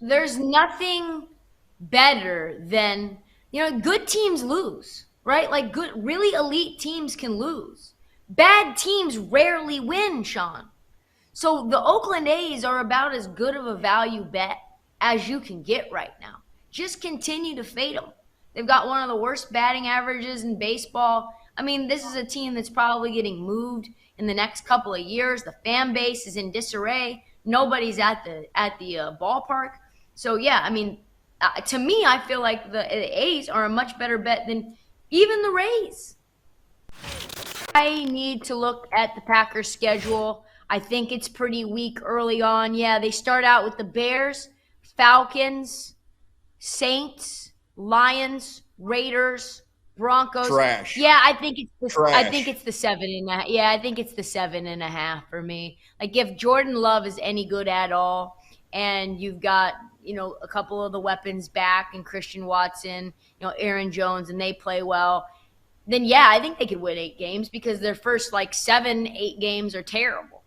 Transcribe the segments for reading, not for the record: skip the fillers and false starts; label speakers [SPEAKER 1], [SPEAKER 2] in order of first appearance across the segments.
[SPEAKER 1] there's nothing better than, good teams lose, right? Like good, really elite teams can lose. Bad teams rarely win, Sean. So the Oakland A's are about as good of a value bet as you can get right now. Just continue to fade them. They've got one of the worst batting averages in baseball. I mean, this is a team that's probably getting moved in the next couple of years. The fan base is in disarray. Nobody's at the ballpark. So yeah, I mean, to me, I feel like the A's are a much better bet than even the Rays. I need to look at the Packers' schedule. I think it's pretty weak early on. Yeah, they start out with the Bears, Falcons, Saints, Lions, Raiders, Broncos.
[SPEAKER 2] Trash.
[SPEAKER 1] Yeah, I think it's the
[SPEAKER 2] Trash.
[SPEAKER 1] I think it's the 7.5. Yeah, I think it's the 7.5 for me. Like if Jordan Love is any good at all, and you've got a couple of the weapons back and Christian Watson, Aaron Jones, and they play well, then yeah, I think they could win 8 games because their first 7, 8 games are terrible.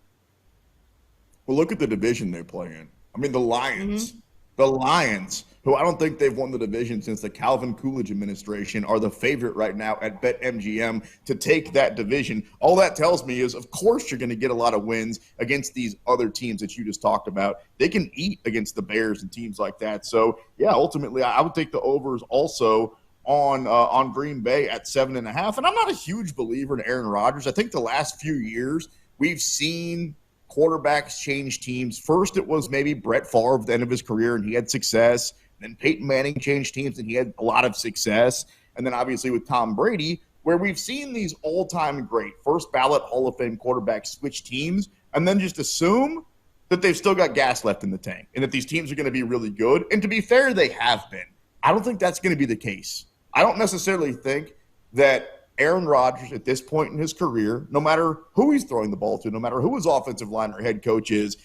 [SPEAKER 2] Well, look at the division they play in. I mean, the Lions. Mm-hmm. The Lions, who I don't think they've won the division since the Calvin Coolidge administration, are the favorite right now at BetMGM to take that division. All that tells me is, of course, you're going to get a lot of wins against these other teams that you just talked about. They can eat against the Bears and teams like that. So, yeah, ultimately, I would take the overs also on Green Bay at 7.5. And I'm not a huge believer in Aaron Rodgers. I think the last few years we've seen quarterbacks change teams. First, it was maybe Brett Favre at the end of his career, and he had success. Then Peyton Manning changed teams, and he had a lot of success. And then obviously with Tom Brady, where we've seen these all-time great first-ballot Hall of Fame quarterbacks switch teams and then just assume that they've still got gas left in the tank and that these teams are going to be really good. And to be fair, they have been. I don't think that's going to be the case. I don't necessarily think that Aaron Rodgers at this point in his career, no matter who he's throwing the ball to, no matter who his offensive line or head coach is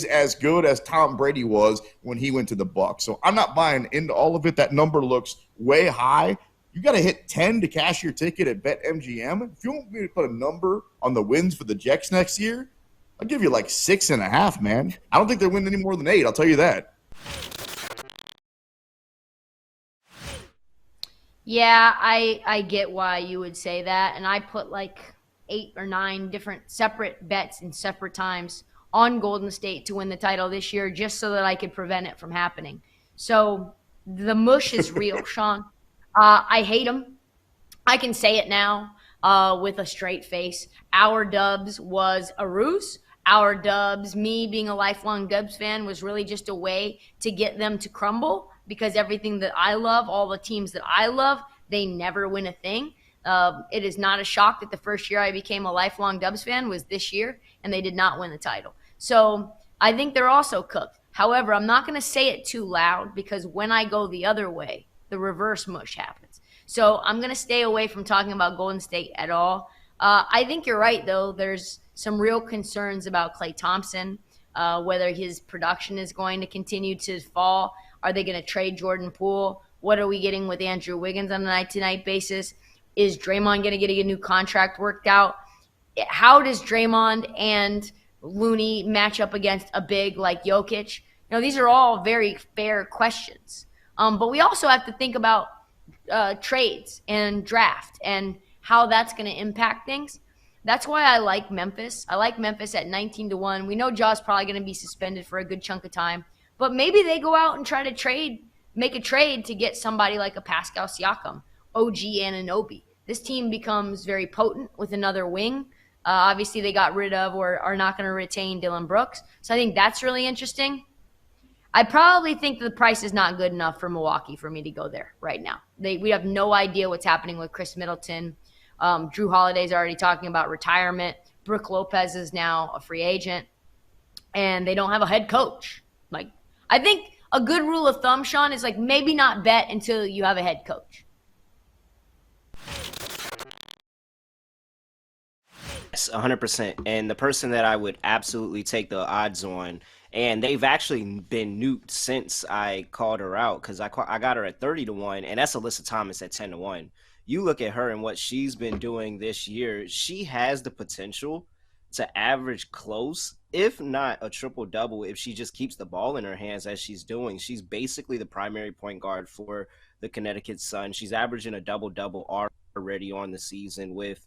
[SPEAKER 2] as good as Tom Brady was when he went to the Bucs. So I'm not buying into all of it. That number looks way high. You got to hit 10 to cash your ticket at BetMGM. If you want me to put a number on the wins for the Jets next year, I'll give you 6.5, man. I don't think they're winning any more than 8. I'll tell you that.
[SPEAKER 1] Yeah, I get why you would say that, and I put 8 or 9 different separate bets in separate times on Golden State to win the title this year just so that I could prevent it from happening. So the mush is real, Sean. I hate them. I can say it now with a straight face. Our Dubs was a ruse. Our Dubs, me being a lifelong Dubs fan, was really just a way to get them to crumble. Because everything that I love, all the teams that I love, they never win a thing. It is not a shock that the first year I became a lifelong Dubs fan was this year, and they did not win the title. So I think they're also cooked. However, I'm not going to say it too loud because when I go the other way, the reverse mush happens. So I'm going to stay away from talking about Golden State at all. I think you're right, though. There's some real concerns about Klay Thompson, whether his production is going to continue to fall. Are they going to trade Jordan Poole? What are we getting with Andrew Wiggins on a night-to-night basis? Is Draymond going to get a new contract worked out? How does Draymond and Looney match up against a big like Jokic? These are all very fair questions. But we also have to think about trades and draft and how that's going to impact things. That's why I like Memphis. I like Memphis at 19-1. We know Jaw's probably going to be suspended for a good chunk of time. But maybe they go out and try to make a trade to get somebody like a Pascal Siakam, OG Anunoby. This team becomes very potent with another wing. Obviously, they got rid of or are not going to retain Dylan Brooks. So I think that's really interesting. I probably think the price is not good enough for Milwaukee for me to go there right now. We have no idea what's happening with Chris Middleton. Drew Holiday's already talking about retirement. Brook Lopez is now a free agent. And they don't have a head coach. I think a good rule of thumb, Sean, is maybe not bet until you have a head coach.
[SPEAKER 3] Yes, 100%. And the person that I would absolutely take the odds on, and they've actually been nuked since I called her out because I got her at 30-1, and that's Alyssa Thomas at 10-1. You look at her and what she's been doing this year, she has the potential to average close if not a triple double, if she just keeps the ball in her hands as she's doing. She's basically the primary point guard for the Connecticut Sun. She's averaging a double double already on the season with,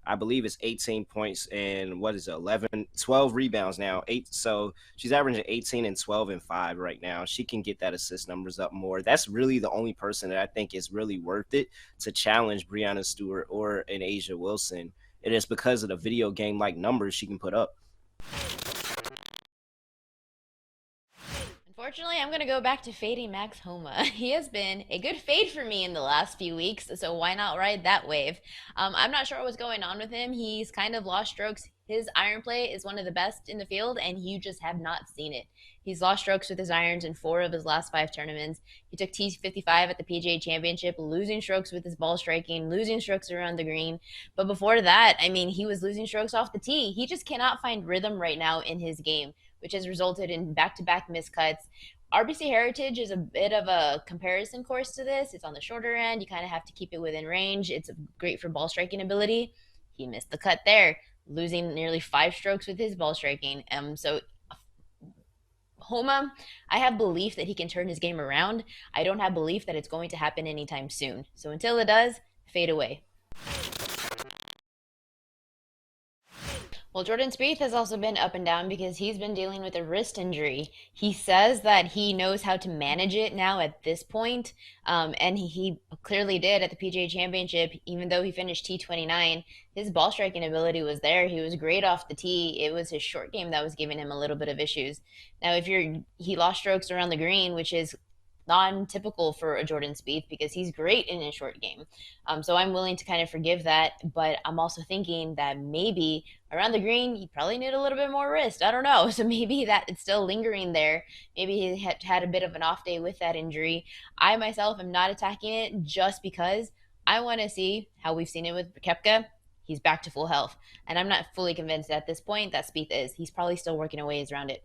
[SPEAKER 3] I believe it's 18 points and 12 rebounds now. So she's averaging 18 and 12 and 5 right now. She can get that assist numbers up more. That's really the only person that I think is really worth it to challenge Breanna Stewart or an Asia Wilson. It is because of the video game like numbers she can put up.
[SPEAKER 4] Unfortunately, I'm going to go back to fading Max Homa. He has been a good fade for me in the last few weeks, so why not ride that wave? I'm not sure what's going on with him. He's kind of lost strokes. His iron play is one of the best in the field, and you just have not seen it. He's lost strokes with his irons in 4 of his last 5 tournaments. He took T55 at the PGA Championship, losing strokes with his ball striking, losing strokes around the green. But before that, I mean, he was losing strokes off the tee. He just cannot find rhythm right now in his game, which has resulted in back-to-back miscuts. RBC Heritage is a bit of a comparison course to this. It's on the shorter end. You kind of have to keep it within range. It's great for ball striking ability. He missed the cut there, losing nearly 5 strokes with his ball striking. So Homa, I have belief that he can turn his game around. I don't have belief that it's going to happen anytime soon. So until it does, fade away. Well, Jordan Speith has also been up and down because he's been dealing with a wrist injury. He says that he knows how to manage it now at this point, and he clearly did at the PGA Championship. Even though he finished T29, his ball striking ability was there. He was great off the tee. It was his short game that was giving him a little bit of issues. Now, he lost strokes around the green, which is non-typical for a Jordan Spieth because he's great in his short game. So I'm willing to kind of forgive that, but I'm also thinking that maybe around the green, you probably need a little bit more wrist. I don't know. So maybe that it's still lingering there. Maybe he had a bit of an off day with that injury. I myself am not attacking it just because I want to see how we've seen it with Koepka. He's back to full health. And I'm not fully convinced at this point that Spieth is. He's probably still working a ways around it.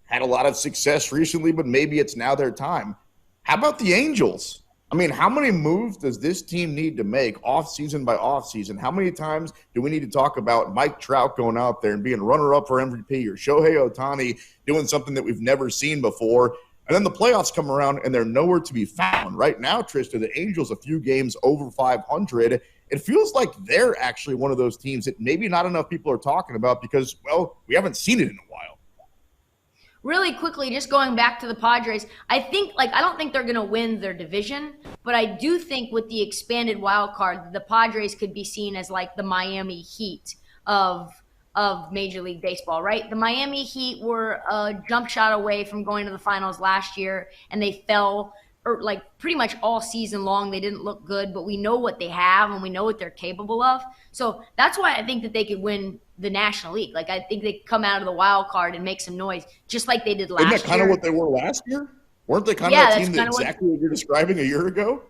[SPEAKER 2] Had a lot of success recently, but maybe it's now their time. How about the Angels? I mean, how many moves does this team need to make off-season by off-season? How many times do we need to talk about Mike Trout going out there and being runner-up for MVP or Shohei Ohtani doing something that we've never seen before? And then the playoffs come around and they're nowhere to be found. Right now, Trysta, the Angels a few games over 500. It feels like they're actually one of those teams that maybe not enough people are talking about because, well, we haven't seen it in a while.
[SPEAKER 1] Really quickly, just going back to the Padres, I don't think they're going to win their division, but I do think with the expanded wild card, the Padres could be seen as like the Miami Heat of Major League Baseball, right? The Miami Heat were a jump shot away from going to the finals last year, and they fell like pretty much all season long. They didn't look good, but we know what they have and we know what they're capable of. So that's why I think that they could win the National League. Like, I think they could come out of the wild card and make some noise, just like they did last year.
[SPEAKER 2] Isn't that kind of what they were last year? Weren't they kind of that team that exactly what you're describing a year ago?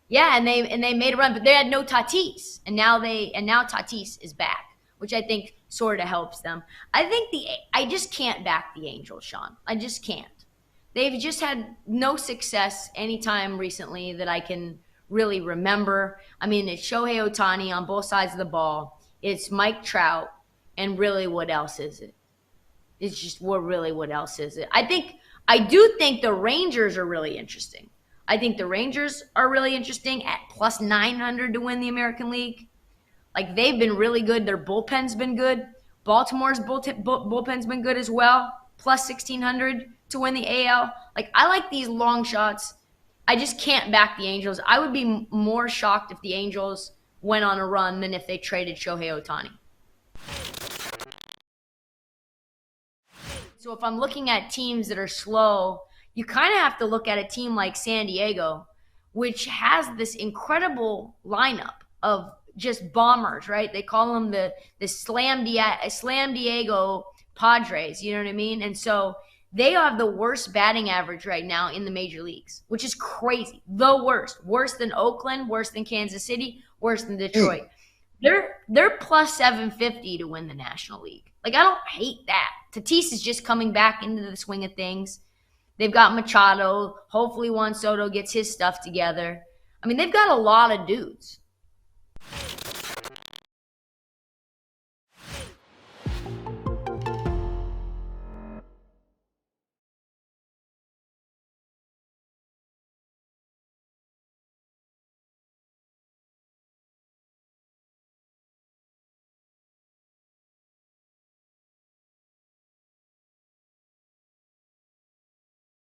[SPEAKER 1] Yeah, and they made a run, but they had no Tatis, and now Tatis is back, which I think sort of helps them. I just can't back the Angels, Sean. I just can't. They've just had no success anytime recently that I can really remember. I mean, it's Shohei Ohtani on both sides of the ball. It's Mike Trout. And really, what else is it? It's just what else is it? I do think the Rangers are really interesting. I think the Rangers are really interesting at plus 900 to win the American League. Like, they've been really good. Their bullpen's been good. Baltimore's bullpen's been good as well. Plus 1,600 to win the AL. Like, I like these long shots. I just can't back the Angels. I would be more shocked if the Angels went on a run than if they traded Shohei Ohtani. So if I'm looking at teams that are slow, you kind of have to look at a team like San Diego, which has this incredible lineup of just bombers, right? They call them the Slam Diego Padres, you know what I mean? And so they have the worst batting average right now in the major leagues, which is crazy. The worst. Worse than Oakland, worse than Kansas City, worse than Detroit. They're plus 750 to win the National League. Like, I don't hate that. Tatis is just coming back into the swing of things. They've got Machado. Hopefully Juan Soto gets his stuff together. I mean, they've got a lot of dudes.